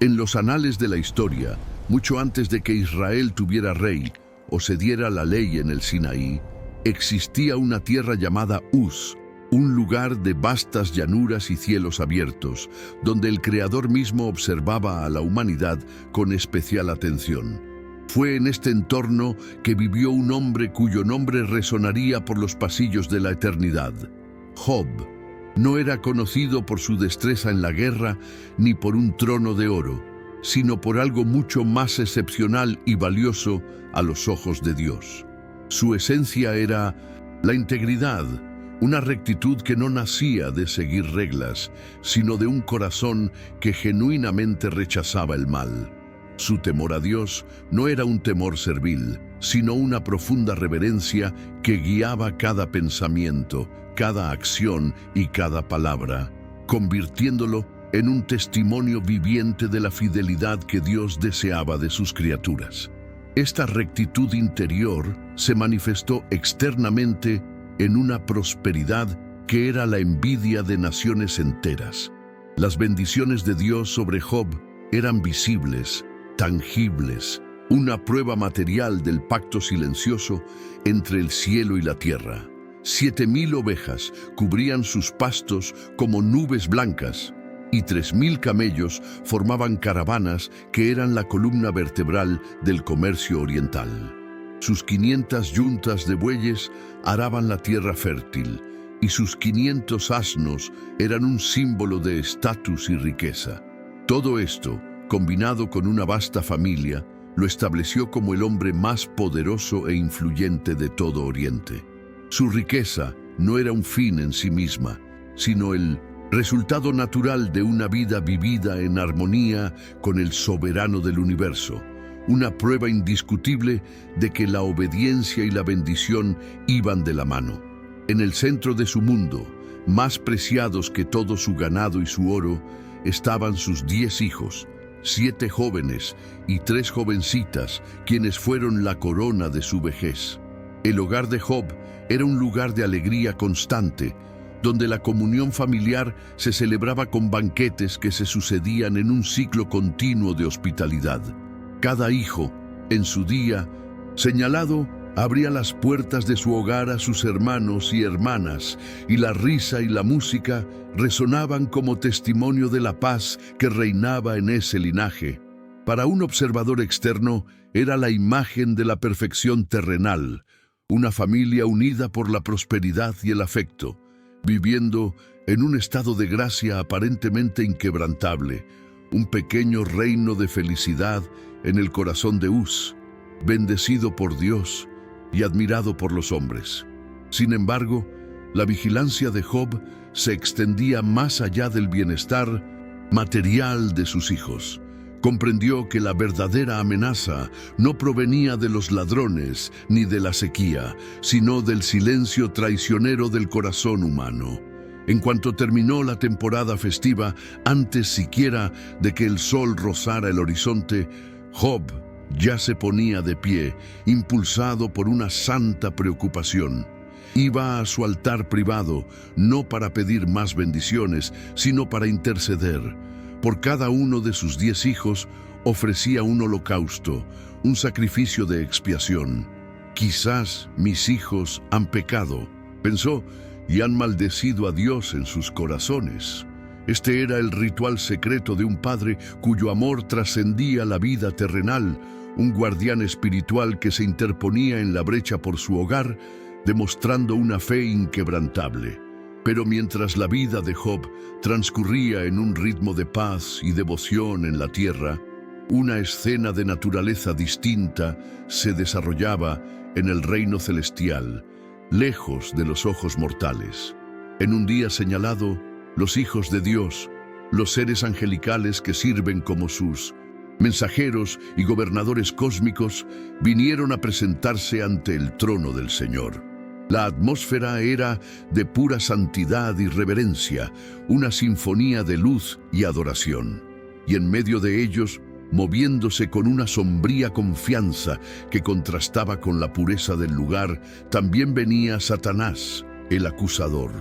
En los anales de la historia, mucho antes de que Israel tuviera rey o se diera la ley en el Sinaí, existía una tierra llamada Uz, un lugar de vastas llanuras y cielos abiertos, donde el Creador mismo observaba a la humanidad con especial atención. Fue en este entorno que vivió un hombre cuyo nombre resonaría por los pasillos de la eternidad. Job. No era conocido por su destreza en la guerra ni por un trono de oro, sino por algo mucho más excepcional y valioso a los ojos de Dios. Su esencia era la integridad, una rectitud que no nacía de seguir reglas, sino de un corazón que genuinamente rechazaba el mal. Su temor a Dios no era un temor servil, sino una profunda reverencia que guiaba cada pensamiento, cada acción y cada palabra, convirtiéndolo en un testimonio viviente de la fidelidad que Dios deseaba de sus criaturas. Esta rectitud interior se manifestó externamente en una prosperidad que era la envidia de naciones enteras. Las bendiciones de Dios sobre Job eran visibles, tangibles, una prueba material del pacto silencioso entre el cielo y la tierra. 7,000 ovejas cubrían sus pastos como nubes blancas, y 3,000 camellos formaban caravanas que eran la columna vertebral del comercio oriental. Sus 500 yuntas de bueyes araban la tierra fértil, y sus 500 asnos eran un símbolo de estatus y riqueza. Todo esto, combinado con una vasta familia, lo estableció como el hombre más poderoso e influyente de todo Oriente. Su riqueza no era un fin en sí misma, sino el resultado natural de una vida vivida en armonía con el soberano del universo, una prueba indiscutible de que la obediencia y la bendición iban de la mano. En el centro de su mundo, más preciados que todo su ganado y su oro, estaban sus 10 hijos, 7 jóvenes y 3 jovencitas, quienes fueron la corona de su vejez. El hogar de Job era un lugar de alegría constante, donde la comunión familiar se celebraba con banquetes que se sucedían en un ciclo continuo de hospitalidad. Cada hijo, en su día señalado, abría las puertas de su hogar a sus hermanos y hermanas, y la risa y la música resonaban como testimonio de la paz que reinaba en ese linaje. Para un observador externo, era la imagen de la perfección terrenal, una familia unida por la prosperidad y el afecto, viviendo en un estado de gracia aparentemente inquebrantable, un pequeño reino de felicidad en el corazón de Uz, bendecido por Dios y admirado por los hombres. Sin embargo, la vigilancia de Job se extendía más allá del bienestar material de sus hijos. Comprendió que la verdadera amenaza no provenía de los ladrones ni de la sequía, sino del silencio traicionero del corazón humano. En cuanto terminó la temporada festiva, antes siquiera de que el sol rozara el horizonte, Job ya se ponía de pie, impulsado por una santa preocupación. Iba a su altar privado, no para pedir más bendiciones, sino para interceder. Por cada uno de sus 10 hijos ofrecía un holocausto, un sacrificio de expiación. Quizás mis hijos han pecado, pensó, y han maldecido a Dios en sus corazones. Este era el ritual secreto de un padre cuyo amor trascendía la vida terrenal, un guardián espiritual que se interponía en la brecha por su hogar, demostrando una fe inquebrantable. Pero mientras la vida de Job transcurría en un ritmo de paz y devoción en la tierra, una escena de naturaleza distinta se desarrollaba en el reino celestial, lejos de los ojos mortales. En un día señalado, los hijos de Dios, los seres angelicales que sirven como sus mensajeros y gobernadores cósmicos, vinieron a presentarse ante el trono del Señor. La atmósfera era de pura santidad y reverencia, una sinfonía de luz y adoración. Y en medio de ellos, moviéndose con una sombría confianza que contrastaba con la pureza del lugar, también venía Satanás, El acusador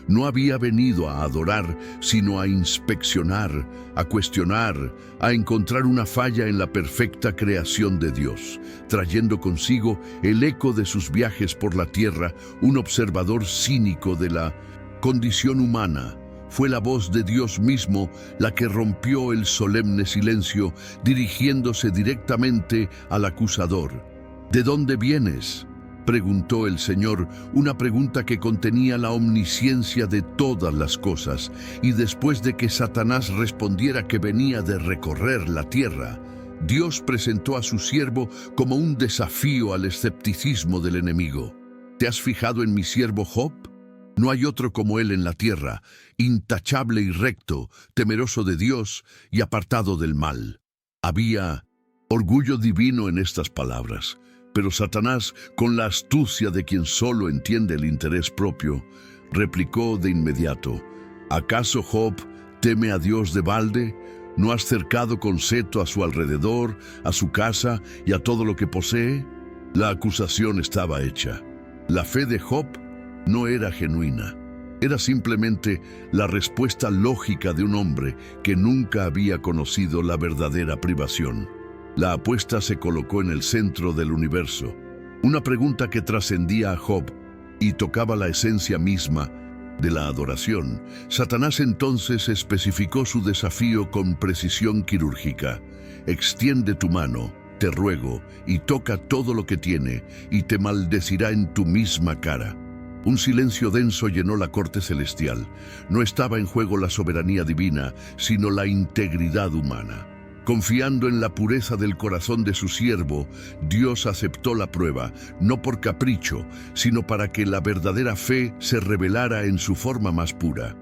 no había venido a adorar, sino a inspeccionar, a cuestionar, a encontrar una falla en la perfecta creación de Dios, trayendo consigo el eco de sus viajes por la tierra, un observador cínico de la condición humana. Fue la voz de Dios mismo la que rompió el solemne silencio, dirigiéndose directamente al acusador. ¿De dónde vienes?, preguntó el Señor, una pregunta que contenía la omnisciencia de todas las cosas, y después de que Satanás respondiera que venía de recorrer la tierra, Dios presentó a su siervo como un desafío al escepticismo del enemigo. ¿Te has fijado en mi siervo Job? No hay otro como él en la tierra, intachable y recto, temeroso de Dios y apartado del mal. Había orgullo divino en estas palabras. Pero Satanás, con la astucia de quien solo entiende el interés propio, replicó de inmediato: ¿acaso Job teme a Dios de balde? ¿No has cercado con seto a su alrededor, a su casa y a todo lo que posee? La acusación estaba hecha. La fe de Job no era genuina. Era simplemente la respuesta lógica de un hombre que nunca había conocido la verdadera privación. La apuesta se colocó en el centro del universo, una pregunta que trascendía a Job y tocaba la esencia misma de la adoración. Satanás entonces especificó su desafío con precisión quirúrgica. Extiende tu mano, te ruego, y toca todo lo que tiene, y te maldecirá en tu misma cara. Un silencio denso llenó la corte celestial. No estaba en juego la soberanía divina, sino la integridad humana. Confiando en la pureza del corazón de su siervo, Dios aceptó la prueba, no por capricho, sino para que la verdadera fe se revelara en su forma más pura.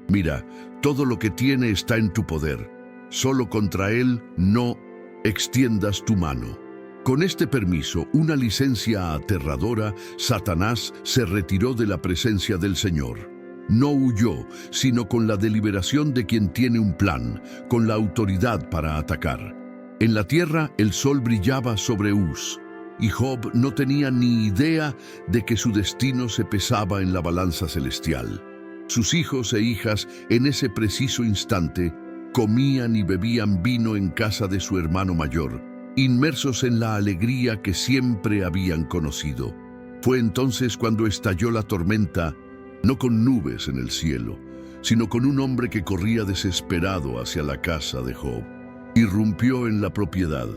Mira, todo lo que tiene está en tu poder. Solo contra él no extiendas tu mano. Con este permiso, una licencia aterradora, Satanás se retiró de la presencia del Señor. No huyó, sino con la deliberación de quien tiene un plan, con la autoridad para atacar. En la tierra el sol brillaba sobre Uz, y Job no tenía ni idea de que su destino se pesaba en la balanza celestial. Sus hijos e hijas, en ese preciso instante, comían y bebían vino en casa de su hermano mayor, inmersos en la alegría que siempre habían conocido. Fue entonces cuando estalló la tormenta, no con nubes en el cielo, sino con un hombre que corría desesperado hacia la casa de Job. Irrumpió en la propiedad,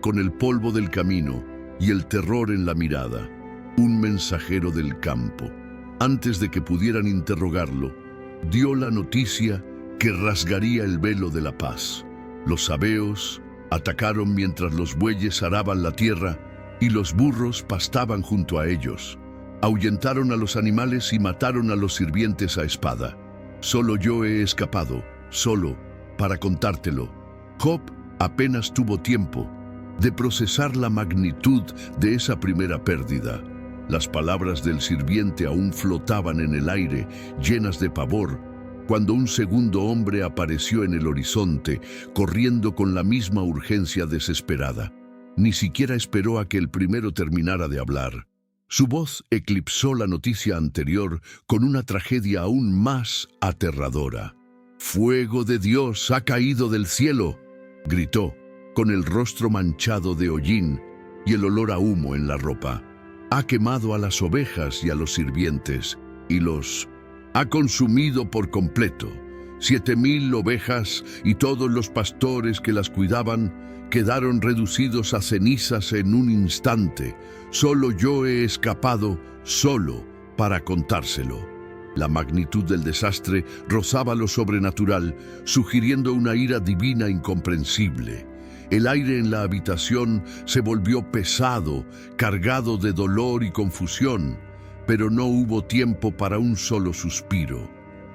con el polvo del camino y el terror en la mirada, un mensajero del campo. Antes de que pudieran interrogarlo, dio la noticia que rasgaría el velo de la paz. Los sabeos atacaron mientras los bueyes araban la tierra y los burros pastaban junto a ellos. Ahuyentaron a los animales y mataron a los sirvientes a espada. Solo yo he escapado, solo, para contártelo. Job apenas tuvo tiempo de procesar la magnitud de esa primera pérdida. Las palabras del sirviente aún flotaban en el aire, llenas de pavor, cuando un segundo hombre apareció en el horizonte, corriendo con la misma urgencia desesperada. Ni siquiera esperó a que el primero terminara de hablar. Su voz eclipsó la noticia anterior con una tragedia aún más aterradora. «¡Fuego de Dios ha caído del cielo!», gritó, con el rostro manchado de hollín y el olor a humo en la ropa. «Ha quemado a las ovejas y a los sirvientes, y los ha consumido por completo. 7,000 ovejas y todos los pastores que las cuidaban quedaron reducidos a cenizas en un instante. Solo yo he escapado, solo, para contárselo». La magnitud del desastre rozaba lo sobrenatural, sugiriendo una ira divina incomprensible. El aire en la habitación se volvió pesado, cargado de dolor y confusión, pero no hubo tiempo para un solo suspiro.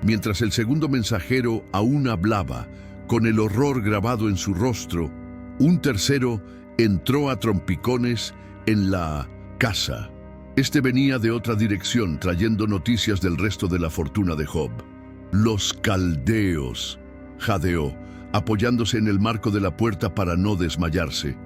Mientras el segundo mensajero aún hablaba, con el horror grabado en su rostro, un tercero entró a trompicones en la casa. Este venía de otra dirección, trayendo noticias del resto de la fortuna de Job. «Los caldeos», jadeó, apoyándose en el marco de la puerta para no desmayarse.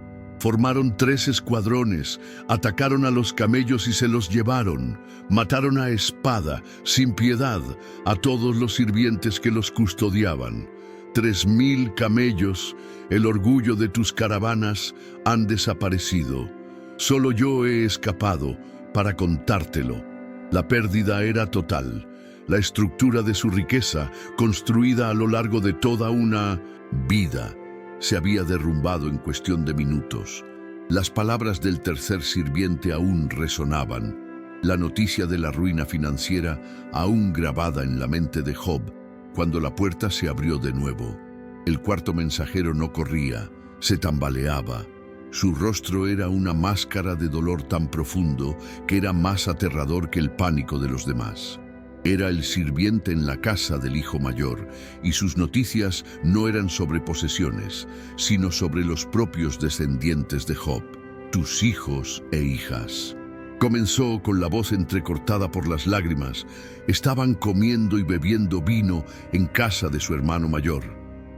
Formaron 3 escuadrones, atacaron a los camellos y se los llevaron. Mataron a espada, sin piedad, a todos los sirvientes que los custodiaban. 3000 camellos, el orgullo de tus caravanas, han desaparecido. Solo yo he escapado para contártelo. La pérdida era total. La estructura de su riqueza, construida a lo largo de toda una vida, se había derrumbado en cuestión de minutos. Las palabras del tercer sirviente aún resonaban. La noticia de la ruina financiera aún grabada en la mente de Job, cuando la puerta se abrió de nuevo. El cuarto mensajero no corría, se tambaleaba. Su rostro era una máscara de dolor tan profundo que era más aterrador que el pánico de los demás. Era el sirviente en la casa del hijo mayor, y sus noticias no eran sobre posesiones, sino sobre los propios descendientes de Job, tus hijos e hijas. Comenzó con la voz entrecortada por las lágrimas. Estaban comiendo y bebiendo vino en casa de su hermano mayor.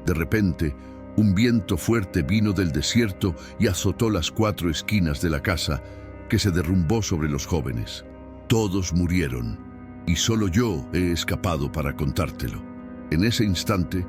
De repente, un viento fuerte vino del desierto y azotó las 4 esquinas de la casa, que se derrumbó sobre los jóvenes. Todos murieron. Y solo yo he escapado para contártelo. En ese instante,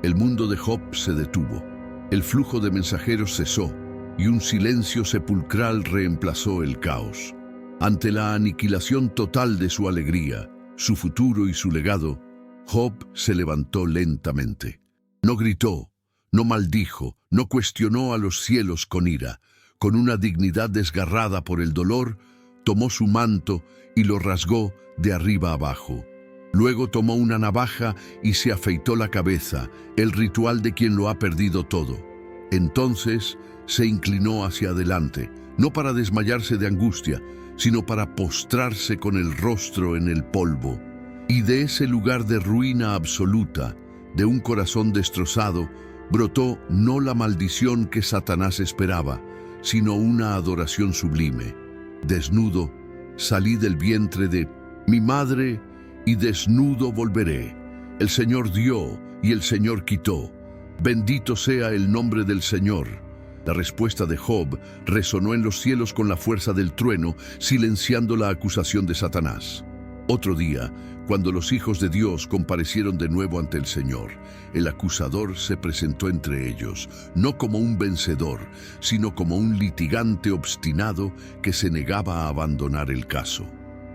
el mundo de Job se detuvo. El flujo de mensajeros cesó y un silencio sepulcral reemplazó el caos. Ante la aniquilación total de su alegría, su futuro y su legado, Job se levantó lentamente. No gritó, no maldijo, no cuestionó a los cielos con ira. Con una dignidad desgarrada por el dolor, tomó su manto y lo rasgó de arriba abajo. Luego tomó una navaja y se afeitó la cabeza, el ritual de quien lo ha perdido todo. Entonces se inclinó hacia adelante, no para desmayarse de angustia, sino para postrarse con el rostro en el polvo. Y de ese lugar de ruina absoluta, de un corazón destrozado, brotó no la maldición que Satanás esperaba, sino una adoración sublime. Desnudo, salí del vientre de mi madre y desnudo volveré. El Señor dio y el Señor quitó. Bendito sea el nombre del Señor. La respuesta de Job resonó en los cielos con la fuerza del trueno, silenciando la acusación de Satanás. Otro día, cuando los hijos de Dios comparecieron de nuevo ante el Señor, el acusador se presentó entre ellos, no como un vencedor, sino como un litigante obstinado que se negaba a abandonar el caso.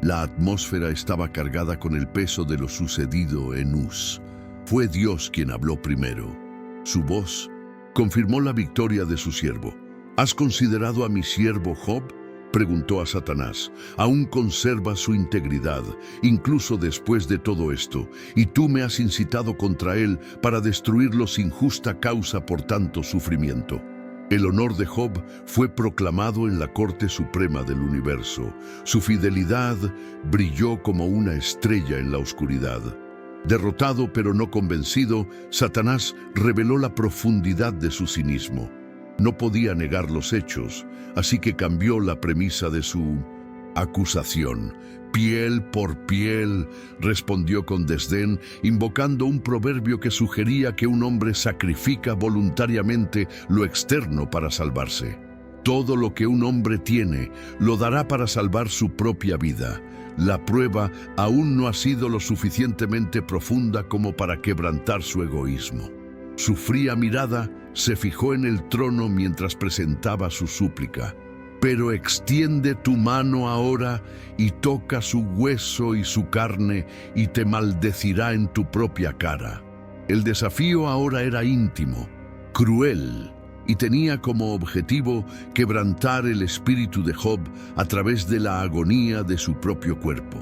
La atmósfera estaba cargada con el peso de lo sucedido en Uz. Fue Dios quien habló primero. Su voz confirmó la victoria de su siervo. ¿Has considerado a mi siervo Job?, preguntó a Satanás. Aún conserva su integridad, incluso después de todo esto, y tú me has incitado contra él para destruirlo sin justa causa por tanto sufrimiento. El honor de Job fue proclamado en la Corte Suprema del Universo. Su fidelidad brilló como una estrella en la oscuridad. Derrotado pero no convencido, Satanás reveló la profundidad de su cinismo. No podía negar los hechos, así que cambió la premisa de su acusación. Piel por piel, respondió con desdén, invocando un proverbio que sugería que un hombre sacrifica voluntariamente lo externo para salvarse. Todo lo que un hombre tiene, lo dará para salvar su propia vida. La prueba aún no ha sido lo suficientemente profunda como para quebrantar su egoísmo. Su fría mirada se fijó en el trono mientras presentaba su súplica. Pero extiende tu mano ahora y toca su hueso y su carne y te maldecirá en tu propia cara. El desafío ahora era íntimo, cruel, y tenía como objetivo quebrantar el espíritu de Job a través de la agonía de su propio cuerpo.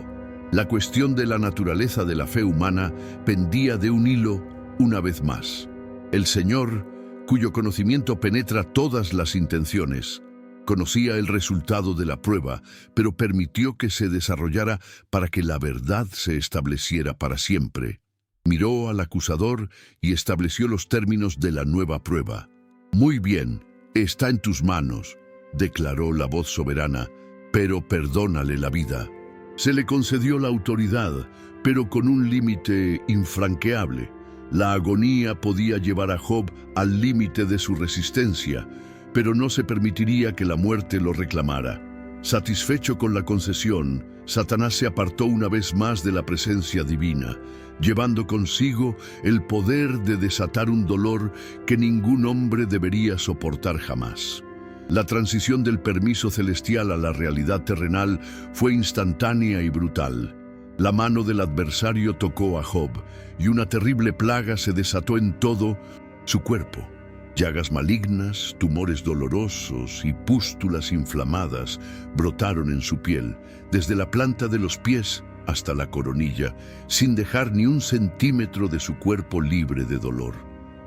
La cuestión de la naturaleza de la fe humana pendía de un hilo una vez más. El Señor, cuyo conocimiento penetra todas las intenciones, conocía el resultado de la prueba, pero permitió que se desarrollara para que la verdad se estableciera para siempre. Miró al acusador y estableció los términos de la nueva prueba. Muy bien, está en tus manos, declaró la voz soberana, pero perdónale la vida. Se le concedió la autoridad, pero con un límite infranqueable. La agonía podía llevar a Job al límite de su resistencia, pero no se permitiría que la muerte lo reclamara. Satisfecho con la concesión, Satanás se apartó una vez más de la presencia divina, llevando consigo el poder de desatar un dolor que ningún hombre debería soportar jamás. La transición del permiso celestial a la realidad terrenal fue instantánea y brutal. La mano del adversario tocó a Job, y una terrible plaga se desató en todo su cuerpo. Llagas malignas, tumores dolorosos y pústulas inflamadas brotaron en su piel, desde la planta de los pies hasta la coronilla, sin dejar ni un centímetro de su cuerpo libre de dolor.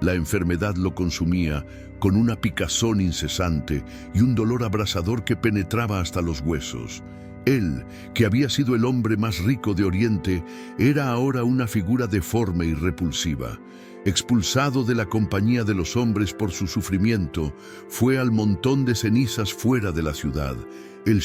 La enfermedad lo consumía con una picazón incesante y un dolor abrasador que penetraba hasta los huesos. Él, que había sido el hombre más rico de Oriente, era ahora una figura deforme y repulsiva. Expulsado de la compañía de los hombres por su sufrimiento, fue al montón de cenizas fuera de la ciudad, el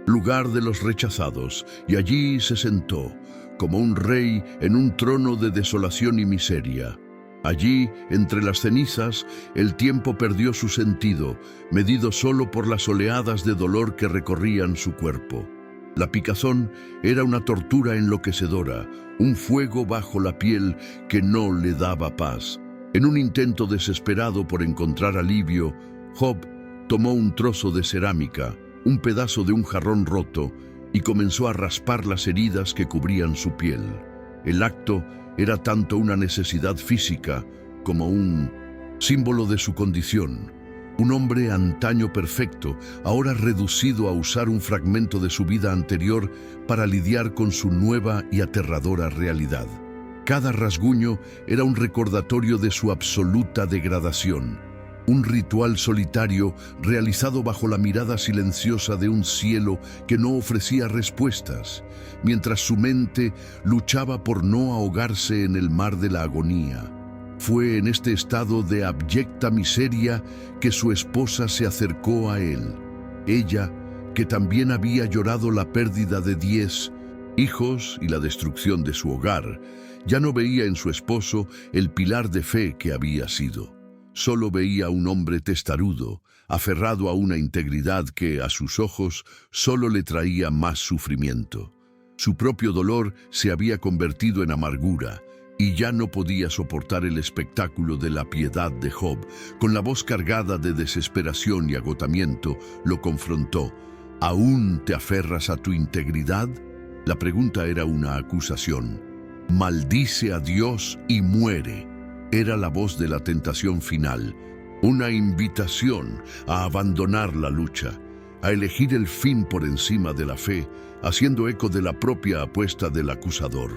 lugar de los rechazados, y allí se sentó, como un rey en un trono de desolación y miseria. Allí, entre las cenizas, el tiempo perdió su sentido, medido solo por las oleadas de dolor que recorrían su cuerpo. La picazón era una tortura enloquecedora, un fuego bajo la piel que no le daba paz. En un intento desesperado por encontrar alivio, Job tomó un trozo de cerámica, un pedazo de un jarrón roto, y comenzó a raspar las heridas que cubrían su piel. El acto era tanto una necesidad física como un símbolo de su condición. Un hombre antaño perfecto, ahora reducido a usar un fragmento de su vida anterior para lidiar con su nueva y aterradora realidad. Cada rasguño era un recordatorio de su absoluta degradación, un ritual solitario realizado bajo la mirada silenciosa de un cielo que no ofrecía respuestas, mientras su mente luchaba por no ahogarse en el mar de la agonía. Fue en este estado de abyecta miseria que su esposa se acercó a él. Ella, que también había llorado la pérdida de 10 hijos y la destrucción de su hogar, ya no veía en su esposo el pilar de fe que había sido. Solo veía a un hombre testarudo, aferrado a una integridad que, a sus ojos, solo le traía más sufrimiento. Su propio dolor se había convertido en amargura, y ya no podía soportar el espectáculo de la piedad de Job. Con la voz cargada de desesperación y agotamiento, lo confrontó. ¿Aún te aferras a tu integridad? La pregunta era una acusación. Maldice a Dios y muere. Era la voz de la tentación final, una invitación a abandonar la lucha, a elegir el fin por encima de la fe, haciendo eco de la propia apuesta del acusador.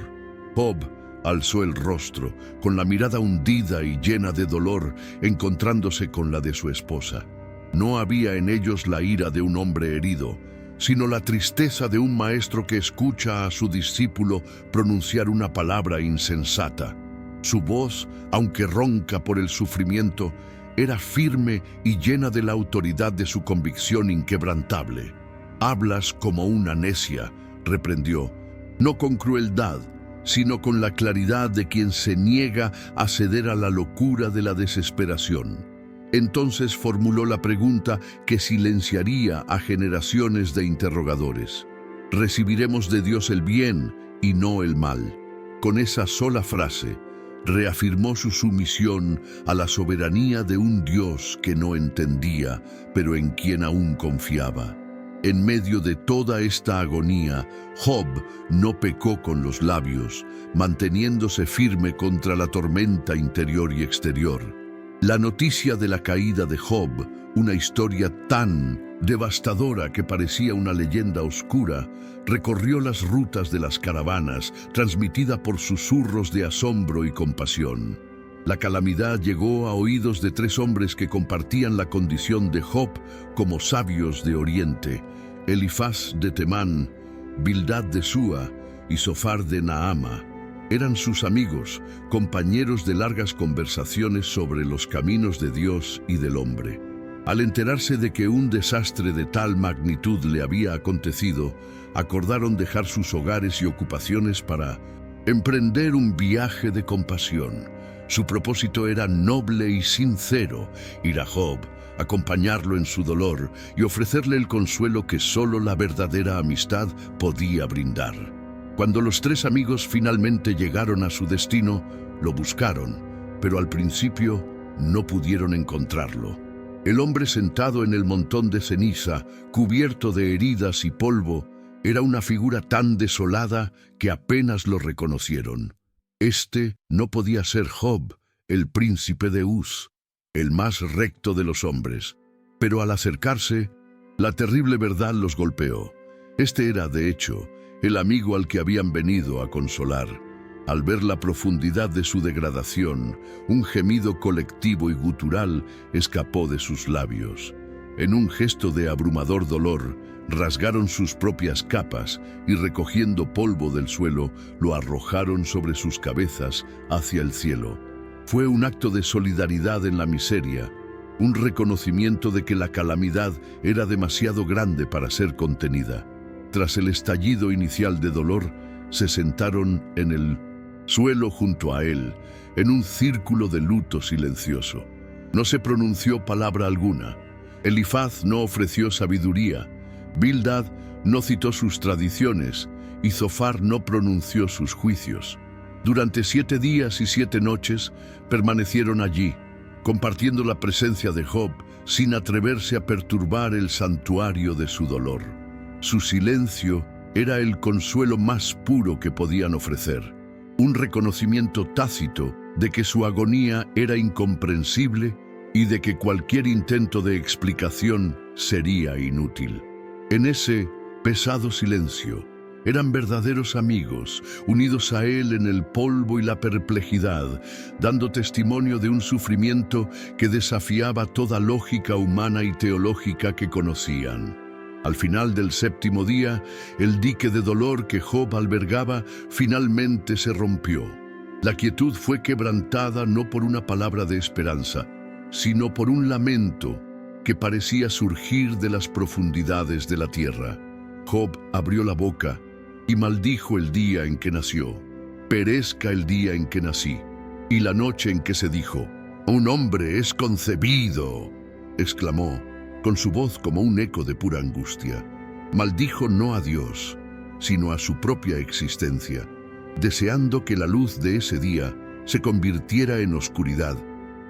Job alzó el rostro, con la mirada hundida y llena de dolor, encontrándose con la de su esposa. No había en ellos la ira de un hombre herido, sino la tristeza de un maestro que escucha a su discípulo pronunciar una palabra insensata. Su voz, aunque ronca por el sufrimiento, era firme y llena de la autoridad de su convicción inquebrantable. «Hablas como una necia», reprendió, «no con crueldad, sino con la claridad de quien se niega a ceder a la locura de la desesperación». Entonces formuló la pregunta que silenciaría a generaciones de interrogadores. «¿Recibiremos de Dios el bien y no el mal?». Con esa sola frase, reafirmó su sumisión a la soberanía de un Dios que no entendía, pero en quien aún confiaba. En medio de toda esta agonía, Job no pecó con los labios, manteniéndose firme contra la tormenta interior y exterior. La noticia de la caída de Job, una historia tan devastadora que parecía una leyenda oscura, recorrió las rutas de las caravanas, transmitida por susurros de asombro y compasión. La calamidad llegó a oídos de 3 hombres que compartían la condición de Job como sabios de Oriente: Elifaz de Temán, Bildad de Súa y Zofar de Naama. Eran sus amigos, compañeros de largas conversaciones sobre los caminos de Dios y del hombre. Al enterarse de que un desastre de tal magnitud le había acontecido, acordaron dejar sus hogares y ocupaciones para emprender un viaje de compasión. Su propósito era noble y sincero: ir a Job, acompañarlo en su dolor y ofrecerle el consuelo que solo la verdadera amistad podía brindar. Cuando los tres amigos finalmente llegaron a su destino, lo buscaron, pero al principio no pudieron encontrarlo. El hombre sentado en el montón de ceniza, cubierto de heridas y polvo, era una figura tan desolada que apenas lo reconocieron. Este no podía ser Job, el príncipe de Uz, el más recto de los hombres. Pero al acercarse, la terrible verdad los golpeó. Este era, de hecho, el amigo al que habían venido a consolar. Al ver la profundidad de su degradación, un gemido colectivo y gutural escapó de sus labios. En un gesto de abrumador dolor, rasgaron sus propias capas y recogiendo polvo del suelo, lo arrojaron sobre sus cabezas hacia el cielo. Fue un acto de solidaridad en la miseria, un reconocimiento de que la calamidad era demasiado grande para ser contenida. Tras el estallido inicial de dolor, se sentaron en el suelo junto a él, en un círculo de luto silencioso. No se pronunció palabra alguna. Elifaz no ofreció sabiduría, Bildad no citó sus tradiciones y Zofar no pronunció sus juicios. Durante 7 días y 7 noches permanecieron allí, compartiendo la presencia de Job sin atreverse a perturbar el santuario de su dolor. Su silencio era el consuelo más puro que podían ofrecer, un reconocimiento tácito de que su agonía era incomprensible y de que cualquier intento de explicación sería inútil. En ese pesado silencio, eran verdaderos amigos, unidos a él en el polvo y la perplejidad, dando testimonio de un sufrimiento que desafiaba toda lógica humana y teológica que conocían. Al final del 7º día, el dique de dolor que Job albergaba finalmente se rompió. La quietud fue quebrantada no por una palabra de esperanza, sino por un lamento que parecía surgir de las profundidades de la tierra. Job abrió la boca y maldijo el día en que nació. Perezca el día en que nací, y la noche en que se dijo, «Un hombre es concebido», exclamó, con su voz como un eco de pura angustia. Maldijo no a Dios, sino a su propia existencia, deseando que la luz de ese día se convirtiera en oscuridad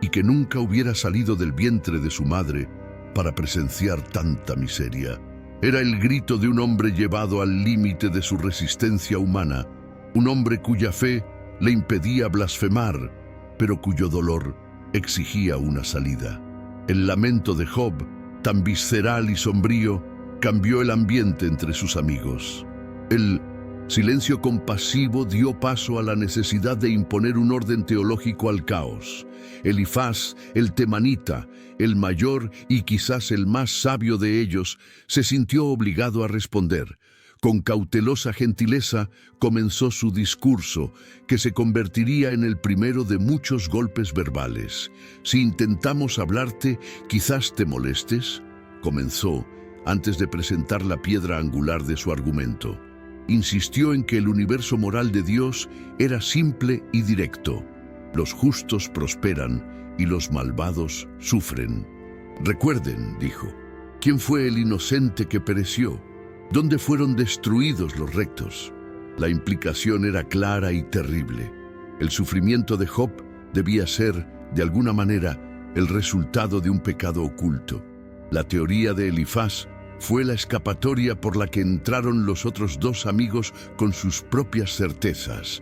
y que nunca hubiera salido del vientre de su madre para presenciar tanta miseria. Era el grito de un hombre llevado al límite de su resistencia humana, un hombre cuya fe le impedía blasfemar, pero cuyo dolor exigía una salida. El lamento de Job, tan visceral y sombrío, cambió el ambiente entre sus amigos. El silencio compasivo dio paso a la necesidad de imponer un orden teológico al caos. Elifaz, el temanita, el mayor y quizás el más sabio de ellos, se sintió obligado a responder. Con cautelosa gentileza comenzó su discurso, que se convertiría en el primero de muchos golpes verbales. «Si intentamos hablarte, quizás te molestes», comenzó, antes de presentar la piedra angular de su argumento. Insistió en que el universo moral de Dios era simple y directo. Los justos prosperan y los malvados sufren. «Recuerden», dijo, «¿quién fue el inocente que pereció? ¿Dónde fueron destruidos los rectos?». La implicación era clara y terrible. El sufrimiento de Job debía ser, de alguna manera, el resultado de un pecado oculto. La teoría de Elifaz fue la escapatoria por la que entraron los otros 2 amigos con sus propias certezas.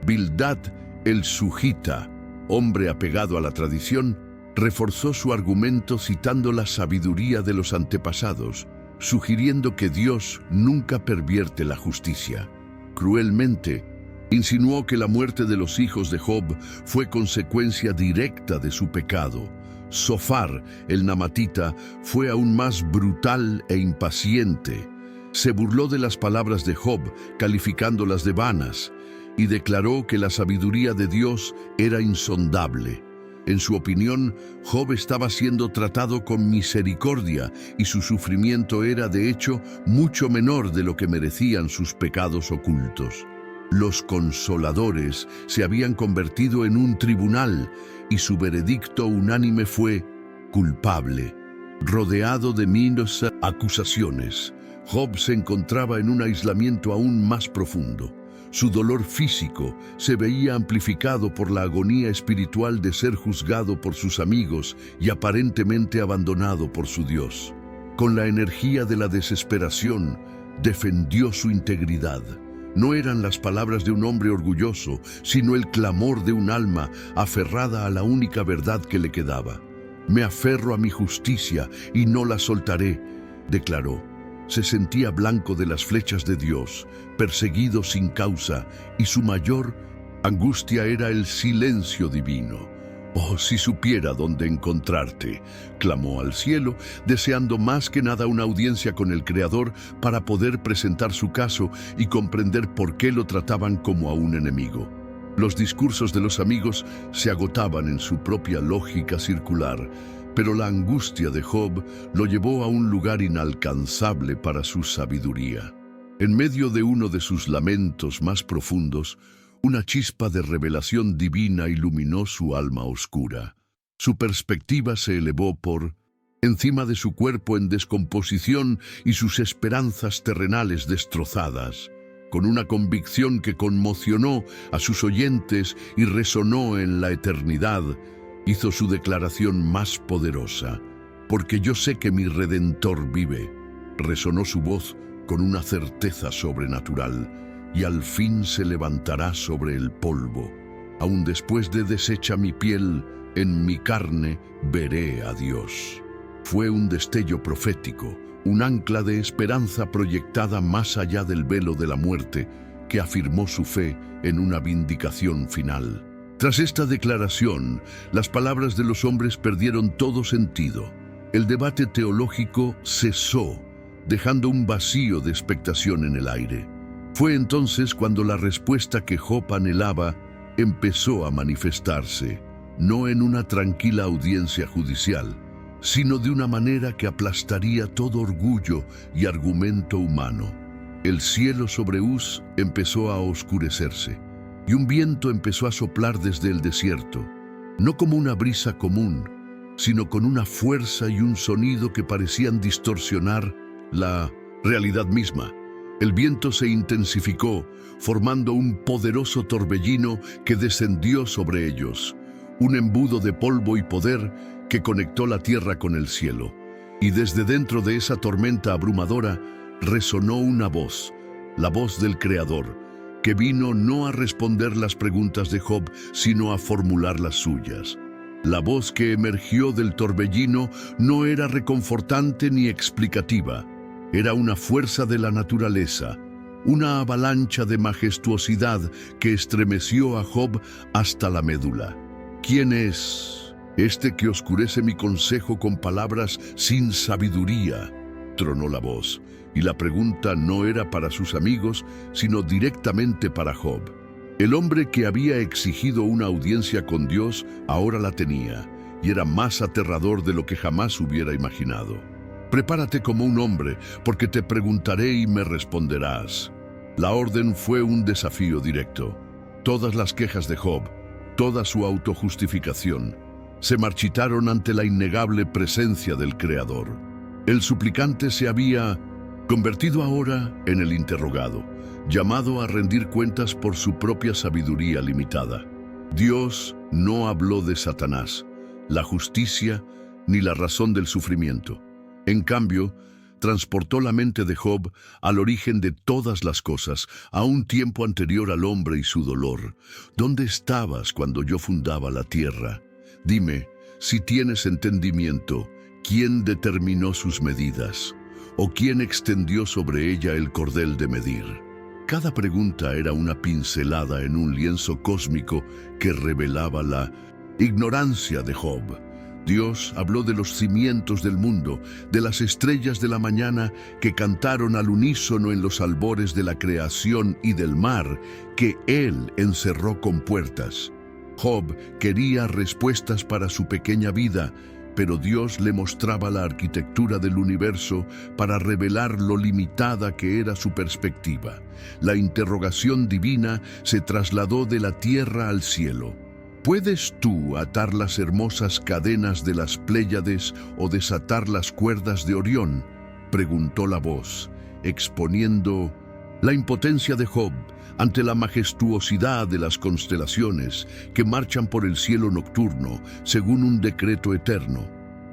Bildad, el sujita, hombre apegado a la tradición, reforzó su argumento citando la sabiduría de los antepasados, sugiriendo que Dios nunca pervierte la justicia. Cruelmente, insinuó que la muerte de los hijos de Job fue consecuencia directa de su pecado. Zofar, el namatita, fue aún más brutal e impaciente. Se burló de las palabras de Job, calificándolas de vanas, y declaró que la sabiduría de Dios era insondable. En su opinión, Job estaba siendo tratado con misericordia y su sufrimiento era, de hecho, mucho menor de lo que merecían sus pecados ocultos. Los consoladores se habían convertido en un tribunal y su veredicto unánime fue culpable. Rodeado de miles de acusaciones, Job se encontraba en un aislamiento aún más profundo. Su dolor físico se veía amplificado por la agonía espiritual de ser juzgado por sus amigos y aparentemente abandonado por su Dios. Con la energía de la desesperación, defendió su integridad. No eran las palabras de un hombre orgulloso, sino el clamor de un alma aferrada a la única verdad que le quedaba. «Me aferro a mi justicia y no la soltaré», declaró. Se sentía blanco de las flechas de Dios, perseguido sin causa, y su mayor angustia era el silencio divino. «Oh, si supiera dónde encontrarte», clamó al cielo, deseando más que nada una audiencia con el Creador para poder presentar su caso y comprender por qué lo trataban como a un enemigo. Los discursos de los amigos se agotaban en su propia lógica circular, pero la angustia de Job lo llevó a un lugar inalcanzable para su sabiduría. En medio de uno de sus lamentos más profundos, una chispa de revelación divina iluminó su alma oscura. Su perspectiva se elevó por encima de su cuerpo en descomposición y sus esperanzas terrenales destrozadas. Con una convicción que conmocionó a sus oyentes y resonó en la eternidad, hizo su declaración más poderosa. «Porque yo sé que mi Redentor vive», resonó su voz con una certeza sobrenatural, «y al fin se levantará sobre el polvo. Aun después de deshecha mi piel, en mi carne veré a Dios». Fue un destello profético, un ancla de esperanza proyectada más allá del velo de la muerte, que afirmó su fe en una vindicación final. Tras esta declaración, las palabras de los hombres perdieron todo sentido. El debate teológico cesó, dejando un vacío de expectación en el aire. Fue entonces cuando la respuesta que Job anhelaba empezó a manifestarse, no en una tranquila audiencia judicial, sino de una manera que aplastaría todo orgullo y argumento humano. El cielo sobre Uz empezó a oscurecerse, y un viento empezó a soplar desde el desierto, no como una brisa común, sino con una fuerza y un sonido que parecían distorsionar la realidad misma. El viento se intensificó, formando un poderoso torbellino que descendió sobre ellos, un embudo de polvo y poder que conectó la tierra con el cielo. Y desde dentro de esa tormenta abrumadora resonó una voz, la voz del Creador, que vino no a responder las preguntas de Job, sino a formular las suyas. La voz que emergió del torbellino no era reconfortante ni explicativa. Era una fuerza de la naturaleza, una avalancha de majestuosidad que estremeció a Job hasta la médula. «¿Quién es este que oscurece mi consejo con palabras sin sabiduría?», tronó la voz, y la pregunta no era para sus amigos, sino directamente para Job. El hombre que había exigido una audiencia con Dios ahora la tenía, y era más aterrador de lo que jamás hubiera imaginado. «Prepárate como un hombre, porque te preguntaré y me responderás». La orden fue un desafío directo. Todas las quejas de Job, toda su autojustificación, se marchitaron ante la innegable presencia del Creador. El suplicante se había convertido ahora en el interrogado, llamado a rendir cuentas por su propia sabiduría limitada. Dios no habló de Satanás, la justicia ni la razón del sufrimiento. En cambio, transportó la mente de Job al origen de todas las cosas, a un tiempo anterior al hombre y su dolor. «¿Dónde estabas cuando yo fundaba la tierra? Dime, si tienes entendimiento, ¿quién determinó sus medidas? ¿O quién extendió sobre ella el cordel de medir?». Cada pregunta era una pincelada en un lienzo cósmico que revelaba la ignorancia de Job. Dios habló de los cimientos del mundo, de las estrellas de la mañana que cantaron al unísono en los albores de la creación y del mar que Él encerró con puertas. Job quería respuestas para su pequeña vida, pero Dios le mostraba la arquitectura del universo para revelar lo limitada que era su perspectiva. La interrogación divina se trasladó de la tierra al cielo. ¿Puedes tú atar las hermosas cadenas de las Pléyades o desatar las cuerdas de Orión?, preguntó la voz, exponiendo la impotencia de Job ante la majestuosidad de las constelaciones que marchan por el cielo nocturno según un decreto eterno.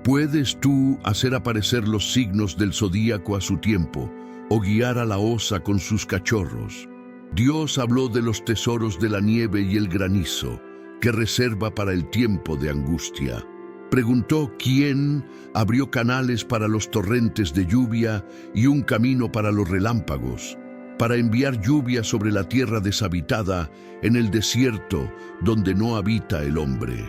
¿Puedes tú hacer aparecer los signos del zodíaco a su tiempo o guiar a la osa con sus cachorros? Dios habló de los tesoros de la nieve y el granizo que reserva para el tiempo de angustia. Preguntó quién abrió canales para los torrentes de lluvia y un camino para los relámpagos, para enviar lluvia sobre la tierra deshabitada en el desierto donde no habita el hombre.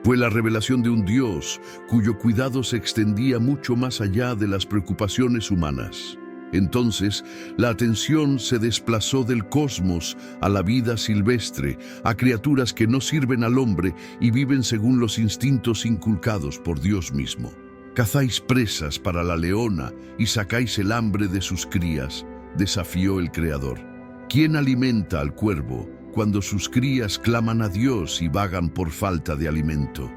Fue la revelación de un Dios cuyo cuidado se extendía mucho más allá de las preocupaciones humanas. Entonces, la atención se desplazó del cosmos a la vida silvestre, a criaturas que no sirven al hombre y viven según los instintos inculcados por Dios mismo. Cazáis presas para la leona y sacáis el hambre de sus crías, desafió el Creador. ¿Quién alimenta al cuervo cuando sus crías claman a Dios y vagan por falta de alimento?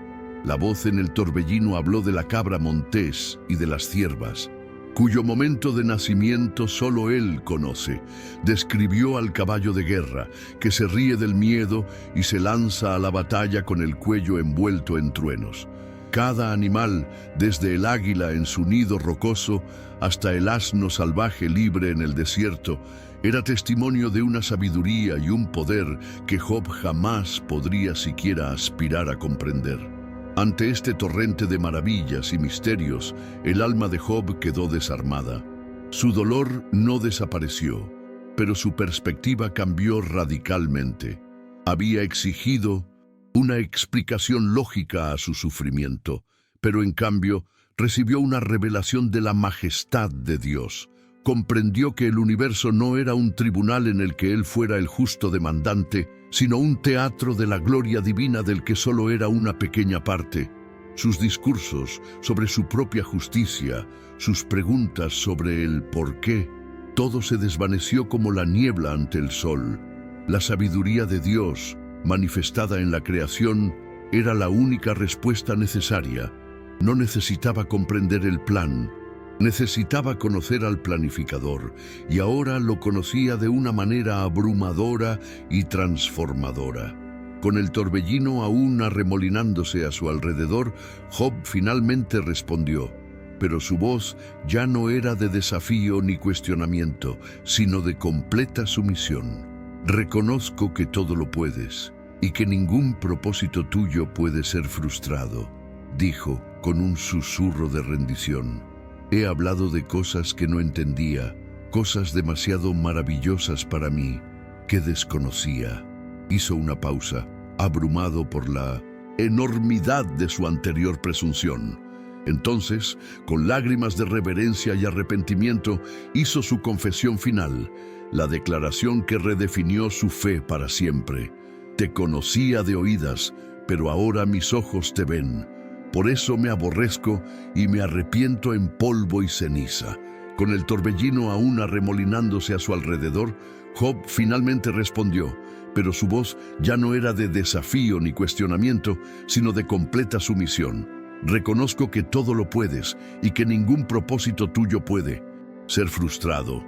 La voz en el torbellino habló de la cabra montés y de las ciervas, cuyo momento de nacimiento solo él conoce. Describió al caballo de guerra, que se ríe del miedo y se lanza a la batalla con el cuello envuelto en truenos. Cada animal, desde el águila en su nido rocoso hasta el asno salvaje libre en el desierto, era testimonio de una sabiduría y un poder que Job jamás podría siquiera aspirar a comprender. Ante este torrente de maravillas y misterios, el alma de Job quedó desarmada. Su dolor no desapareció, pero su perspectiva cambió radicalmente. Había exigido una explicación lógica a su sufrimiento, pero en cambio recibió una revelación de la majestad de Dios. Comprendió que el universo no era un tribunal en el que él fuera el justo demandante, sino un teatro de la gloria divina del que solo era una pequeña parte. Sus discursos sobre su propia justicia, sus preguntas sobre el por qué, todo se desvaneció como la niebla ante el sol. La sabiduría de Dios, manifestada en la creación, era la única respuesta necesaria. No necesitaba comprender el plan, necesitaba conocer al planificador, y ahora lo conocía de una manera abrumadora y transformadora. Con el torbellino aún arremolinándose a su alrededor, Job finalmente respondió, pero su voz ya no era de desafío ni cuestionamiento, sino de completa sumisión. Reconozco que todo lo puedes, y que ningún propósito tuyo puede ser frustrado, dijo con un susurro de rendición. He hablado de cosas que no entendía, cosas demasiado maravillosas para mí, que desconocía. Hizo una pausa, abrumado por la enormidad de su anterior presunción. Entonces, con lágrimas de reverencia y arrepentimiento, hizo su confesión final, la declaración que redefinió su fe para siempre. Te conocía de oídas, pero ahora mis ojos te ven. Por eso me aborrezco y me arrepiento en polvo y ceniza. Con el torbellino aún arremolinándose a su alrededor, Job finalmente respondió, pero su voz ya no era de desafío ni cuestionamiento, sino de completa sumisión. Reconozco que todo lo puedes y que ningún propósito tuyo puede ser frustrado,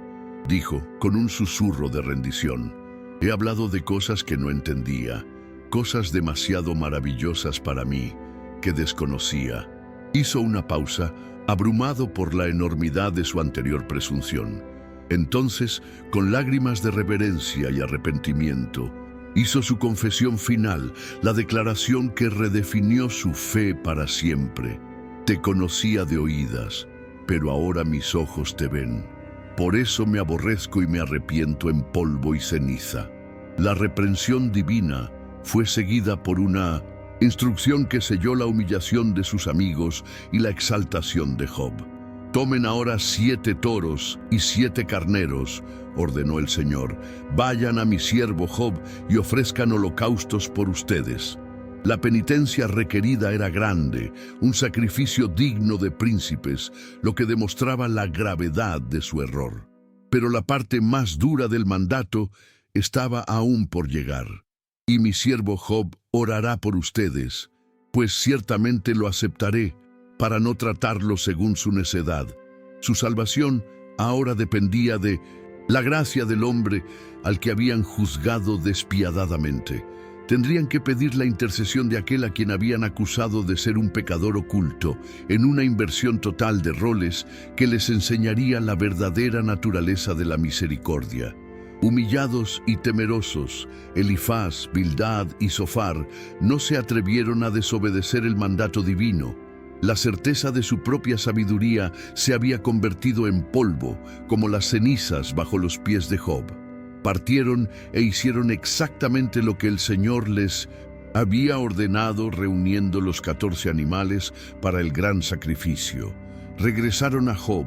dijo con un susurro de rendición. He hablado de cosas que no entendía, cosas demasiado maravillosas para mí, que desconocía. Hizo una pausa, abrumado por la enormidad de su anterior presunción. Entonces, con lágrimas de reverencia y arrepentimiento, hizo su confesión final, la declaración que redefinió su fe para siempre. Te conocía de oídas, pero ahora mis ojos te ven. Por eso me aborrezco y me arrepiento en polvo y ceniza. La reprensión divina fue seguida por una instrucción que selló la humillación de sus amigos y la exaltación de Job. Tomen ahora 7 toros y 7 carneros, ordenó el Señor. Vayan a mi siervo Job y ofrezcan holocaustos por ustedes. La penitencia requerida era grande, un sacrificio digno de príncipes, lo que demostraba la gravedad de su error. Pero la parte más dura del mandato estaba aún por llegar. y mi siervo Job orará por ustedes, pues ciertamente lo aceptaré, para no tratarlo según su necedad. Su salvación ahora dependía de la gracia del hombre al que habían juzgado despiadadamente. Tendrían que pedir la intercesión de aquel a quien habían acusado de ser un pecador oculto, en una inversión total de roles que les enseñaría la verdadera naturaleza de la misericordia. Humillados y temerosos, Elifaz, Bildad y Zofar no se atrevieron a desobedecer el mandato divino. La certeza de su propia sabiduría se había convertido en polvo, como las cenizas bajo los pies de Job. Partieron e hicieron exactamente lo que el Señor les había ordenado, reuniendo los 14 animales para el gran sacrificio. Regresaron a Job,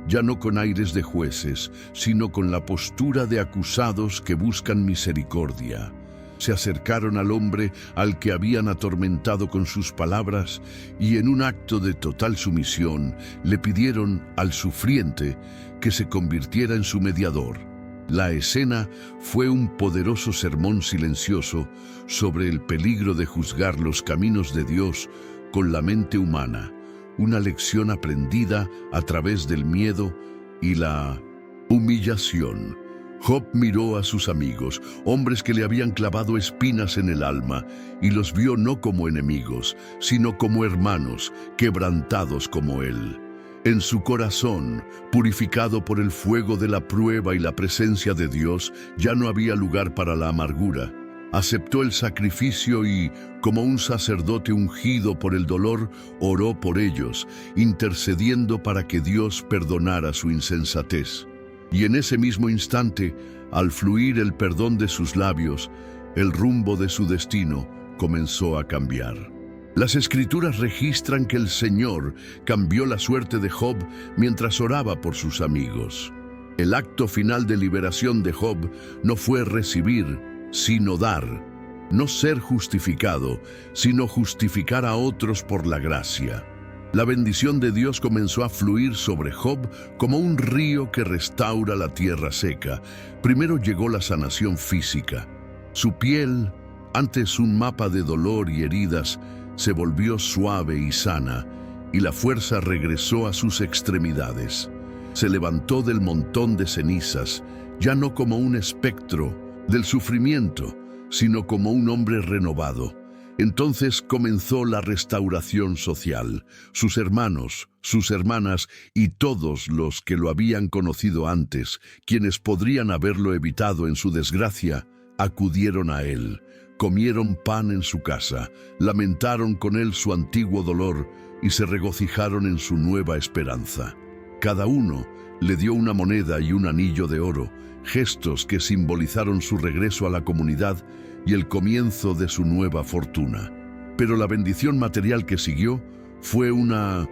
ya no con aires de jueces, sino con la postura de acusados que buscan misericordia. Se acercaron al hombre al que habían atormentado con sus palabras y en un acto de total sumisión le pidieron al sufriente que se convirtiera en su mediador. La escena fue un poderoso sermón silencioso sobre el peligro de juzgar los caminos de Dios con la mente humana, una lección aprendida a través del miedo y la humillación. Job miró a sus amigos, hombres que le habían clavado espinas en el alma, y los vio no como enemigos, sino como hermanos, quebrantados como él. En su corazón, purificado por el fuego de la prueba y la presencia de Dios, ya no había lugar para la amargura. Aceptó el sacrificio y, como un sacerdote ungido por el dolor, oró por ellos, intercediendo para que Dios perdonara su insensatez. Y en ese mismo instante, al fluir el perdón de sus labios, el rumbo de su destino comenzó a cambiar. Las Escrituras registran que el Señor cambió la suerte de Job mientras oraba por sus amigos. El acto final de liberación de Job no fue recibir, sino dar. No ser justificado, sino justificar a otros por la gracia. La bendición de Dios comenzó a fluir sobre Job como un río que restaura la tierra seca. Primero llegó la sanación física. Su piel, antes un mapa de dolor y heridas, se volvió suave y sana, y la fuerza regresó a sus extremidades. Se levantó del montón de cenizas, ya no como un espectro del sufrimiento, sino como un hombre renovado. Entonces comenzó la restauración social. Sus hermanos, sus hermanas y todos los que lo habían conocido antes, quienes podrían haberlo evitado en su desgracia, acudieron a él, comieron pan en su casa, lamentaron con él su antiguo dolor y se regocijaron en su nueva esperanza. Cada uno le dio una moneda y un anillo de oro, gestos que simbolizaron su regreso a la comunidad y el comienzo de su nueva fortuna. Pero la bendición material que siguió fue una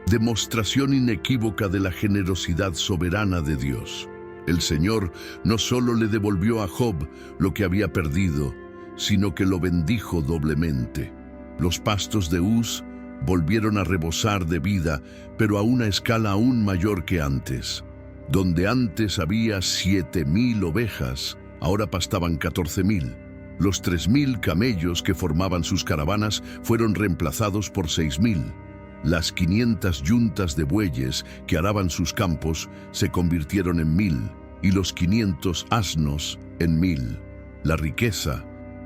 demostración inequívoca de la generosidad soberana de Dios. El Señor no solo le devolvió a Job lo que había perdido, sino que lo bendijo doblemente. Los pastos de Uz volvieron a rebosar de vida, pero a una escala aún mayor que antes. Donde antes había 7,000 ovejas, ahora pastaban 14,000. Los 3,000 camellos que formaban sus caravanas fueron reemplazados por 6,000. Las 500 yuntas de bueyes que araban sus campos se convirtieron en 1,000, y los 500 asnos en 1,000. La riqueza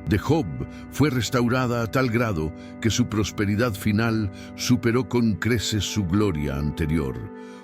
de Job fue restaurada a tal grado que su prosperidad final superó con creces su gloria anterior,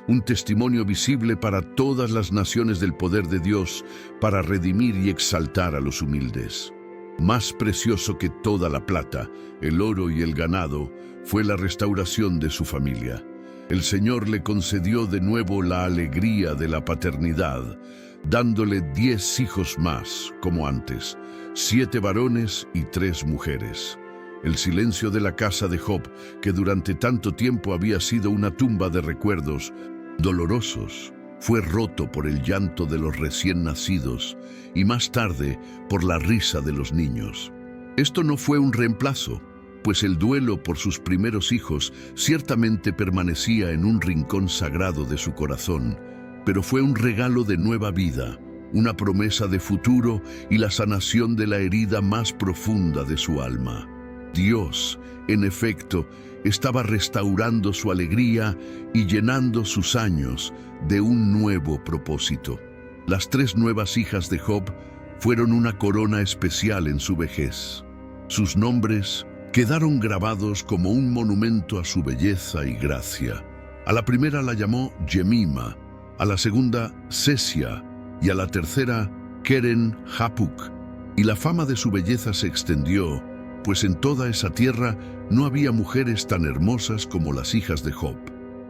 un testimonio visible para todas las naciones del poder de Dios para redimir y exaltar a los humildes. Más precioso que toda la plata, el oro y el ganado, fue la restauración de su familia. El Señor le concedió de nuevo la alegría de la paternidad, dándole 10 hijos más, como antes, 7 varones y 3 mujeres. El silencio de la casa de Job, que durante tanto tiempo había sido una tumba de recuerdos dolorosos, fue roto por el llanto de los recién nacidos y más tarde por la risa de los niños. Esto no fue un reemplazo, pues el duelo por sus primeros hijos ciertamente permanecía en un rincón sagrado de su corazón, pero fue un regalo de nueva vida, una promesa de futuro y la sanación de la herida más profunda de su alma. Dios, en efecto, estaba restaurando su alegría y llenando sus años de un nuevo propósito. Las 3 nuevas hijas de Job fueron una corona especial en su vejez. Sus nombres quedaron grabados como un monumento a su belleza y gracia. A la primera la llamó Jemima, a la segunda Sesia y a la tercera Keren Hapuk. Y la fama de su belleza se extendió, pues en toda esa tierra no había mujeres tan hermosas como las hijas de Job.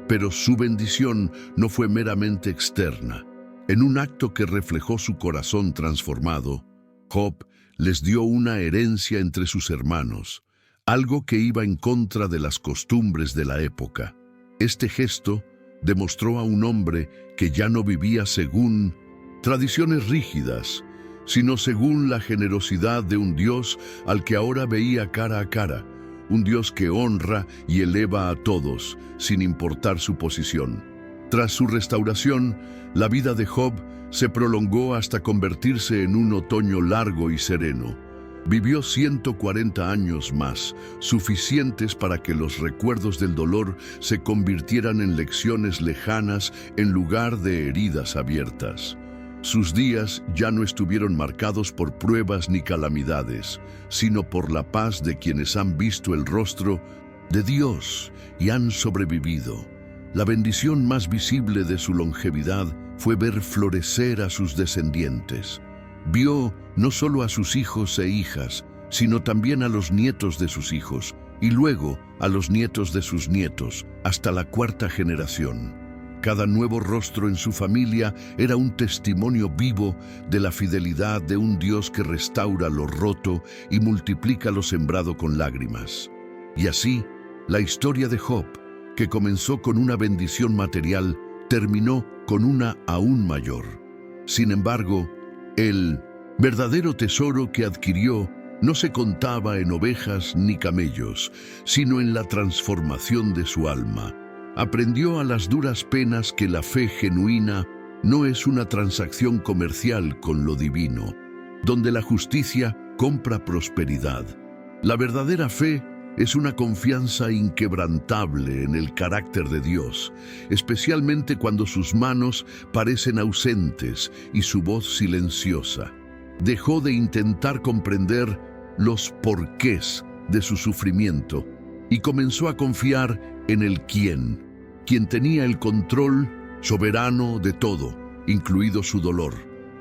Pero su bendición no fue meramente externa. En un acto que reflejó su corazón transformado, Job les dio una herencia entre sus hermanos, algo que iba en contra de las costumbres de la época. Este gesto demostró a un hombre que ya no vivía según tradiciones rígidas, sino según la generosidad de un Dios al que ahora veía cara a cara, un Dios que honra y eleva a todos, sin importar su posición. Tras su restauración, la vida de Job se prolongó hasta convertirse en un otoño largo y sereno. Vivió 140 años más, suficientes para que los recuerdos del dolor se convirtieran en lecciones lejanas en lugar de heridas abiertas. Sus días ya no estuvieron marcados por pruebas ni calamidades, sino por la paz de quienes han visto el rostro de Dios y han sobrevivido. La bendición más visible de su longevidad fue ver florecer a sus descendientes. Vio no solo a sus hijos e hijas, sino también a los nietos de sus hijos, y luego a los nietos de sus nietos, hasta la 4ª generación. Cada nuevo rostro en su familia era un testimonio vivo de la fidelidad de un Dios que restaura lo roto y multiplica lo sembrado con lágrimas. Y así, la historia de Job, que comenzó con una bendición material, terminó con una aún mayor. Sin embargo, el verdadero tesoro que adquirió no se contaba en ovejas ni camellos, sino en la transformación de su alma. Aprendió a las duras penas que la fe genuina no es una transacción comercial con lo divino, donde la justicia compra prosperidad. La verdadera fe es una confianza inquebrantable en el carácter de Dios, especialmente cuando sus manos parecen ausentes y su voz silenciosa. Dejó de intentar comprender los porqués de su sufrimiento y comenzó a confiar en el quien tenía el control soberano de todo, incluido su dolor.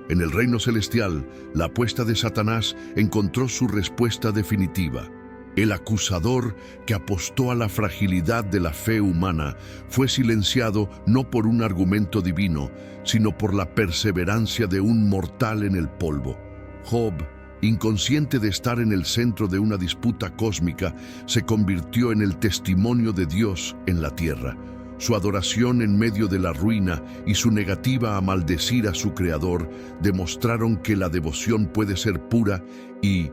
En el reino celestial, la apuesta de Satanás encontró su respuesta definitiva. El acusador que apostó a la fragilidad de la fe humana fue silenciado no por un argumento divino, sino por la perseverancia de un mortal en el polvo. Job, inconsciente de estar en el centro de una disputa cósmica, se convirtió en el testimonio de Dios en la tierra. Su adoración en medio de la ruina y su negativa a maldecir a su Creador demostraron que la devoción puede ser pura y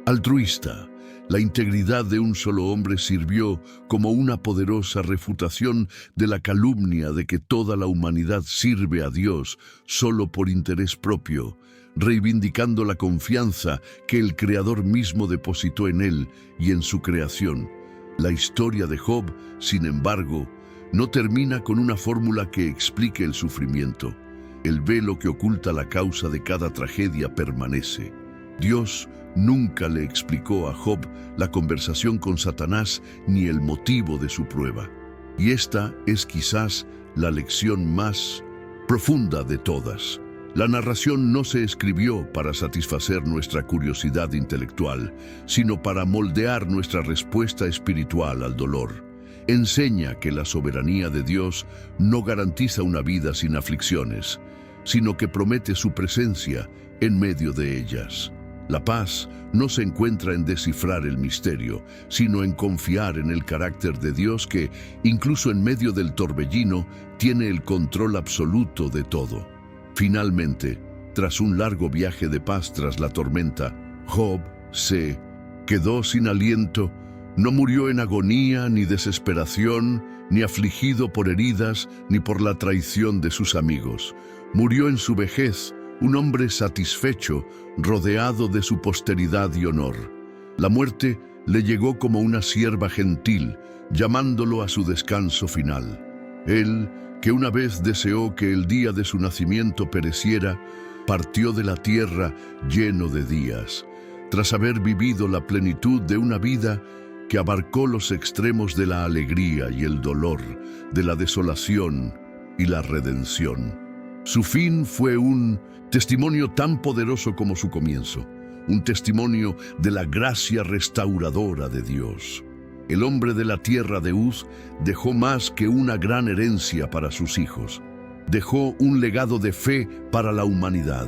altruista. La integridad de un solo hombre sirvió como una poderosa refutación de la calumnia de que toda la humanidad sirve a Dios solo por interés propio, reivindicando la confianza que el Creador mismo depositó en él y en su creación. La historia de Job, sin embargo, no termina con una fórmula que explique el sufrimiento. El velo que oculta la causa de cada tragedia permanece. Dios nunca le explicó a Job la conversación con Satanás ni el motivo de su prueba. Y esta es quizás la lección más profunda de todas. La narración no se escribió para satisfacer nuestra curiosidad intelectual, sino para moldear nuestra respuesta espiritual al dolor. Enseña que la soberanía de Dios no garantiza una vida sin aflicciones, sino que promete su presencia en medio de ellas. La paz no se encuentra en descifrar el misterio, sino en confiar en el carácter de Dios que, incluso en medio del torbellino, tiene el control absoluto de todo. Finalmente, tras un largo viaje de paz tras la tormenta, Job se quedó sin aliento. No murió en agonía, ni desesperación, ni afligido por heridas, ni por la traición de sus amigos. Murió en su vejez, un hombre satisfecho, rodeado de su posteridad y honor. La muerte le llegó como una sierva gentil, llamándolo a su descanso final. Él, que una vez deseó que el día de su nacimiento pereciera, partió de la tierra lleno de días, tras haber vivido la plenitud de una vida que abarcó los extremos de la alegría y el dolor, de la desolación y la redención. Su fin fue un testimonio tan poderoso como su comienzo, un testimonio de la gracia restauradora de Dios. El hombre de la tierra de Uz dejó más que una gran herencia para sus hijos. Dejó un legado de fe para la humanidad.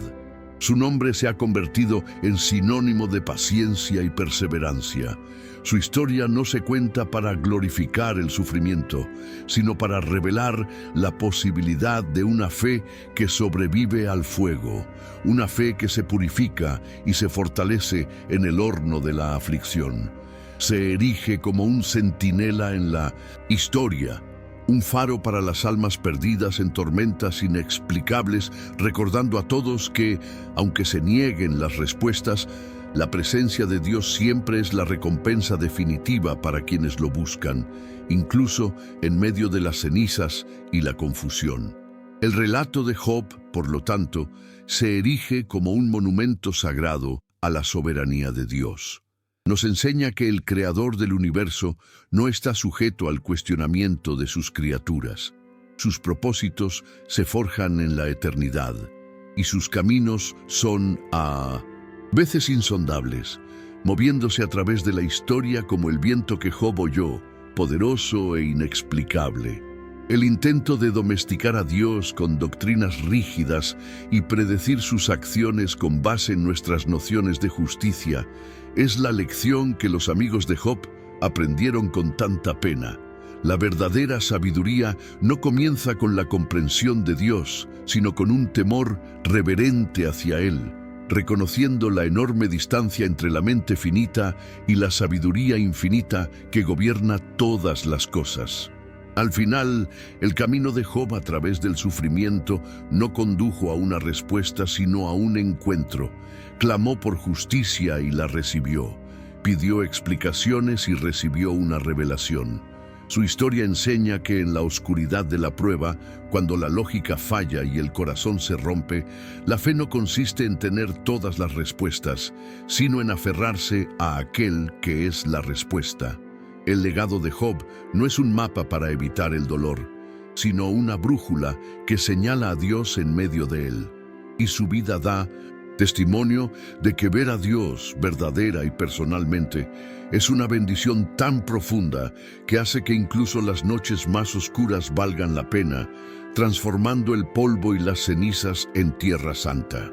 Su nombre se ha convertido en sinónimo de paciencia y perseverancia. Su historia no se cuenta para glorificar el sufrimiento, sino para revelar la posibilidad de una fe que sobrevive al fuego, una fe que se purifica y se fortalece en el horno de la aflicción. Se erige como un centinela en la historia, un faro para las almas perdidas en tormentas inexplicables, recordando a todos que, aunque se nieguen las respuestas, la presencia de Dios siempre es la recompensa definitiva para quienes lo buscan, incluso en medio de las cenizas y la confusión. El relato de Job, por lo tanto, se erige como un monumento sagrado a la soberanía de Dios. Nos enseña que el Creador del universo no está sujeto al cuestionamiento de sus criaturas. Sus propósitos se forjan en la eternidad y sus caminos son a veces insondables, moviéndose a través de la historia como el viento que Job oyó, poderoso e inexplicable. El intento de domesticar a Dios con doctrinas rígidas y predecir sus acciones con base en nuestras nociones de justicia es la lección que los amigos de Job aprendieron con tanta pena. La verdadera sabiduría no comienza con la comprensión de Dios, sino con un temor reverente hacia Él, reconociendo la enorme distancia entre la mente finita y la sabiduría infinita que gobierna todas las cosas. Al final, el camino de Job a través del sufrimiento no condujo a una respuesta, sino a un encuentro. Clamó por justicia y la recibió. Pidió explicaciones y recibió una revelación. Su historia enseña que en la oscuridad de la prueba, cuando la lógica falla y el corazón se rompe, la fe no consiste en tener todas las respuestas, sino en aferrarse a aquel que es la respuesta. El legado de Job no es un mapa para evitar el dolor, sino una brújula que señala a Dios en medio de él. Y su vida da testimonio de que ver a Dios verdadera y personalmente es una bendición tan profunda que hace que incluso las noches más oscuras valgan la pena, transformando el polvo y las cenizas en tierra santa.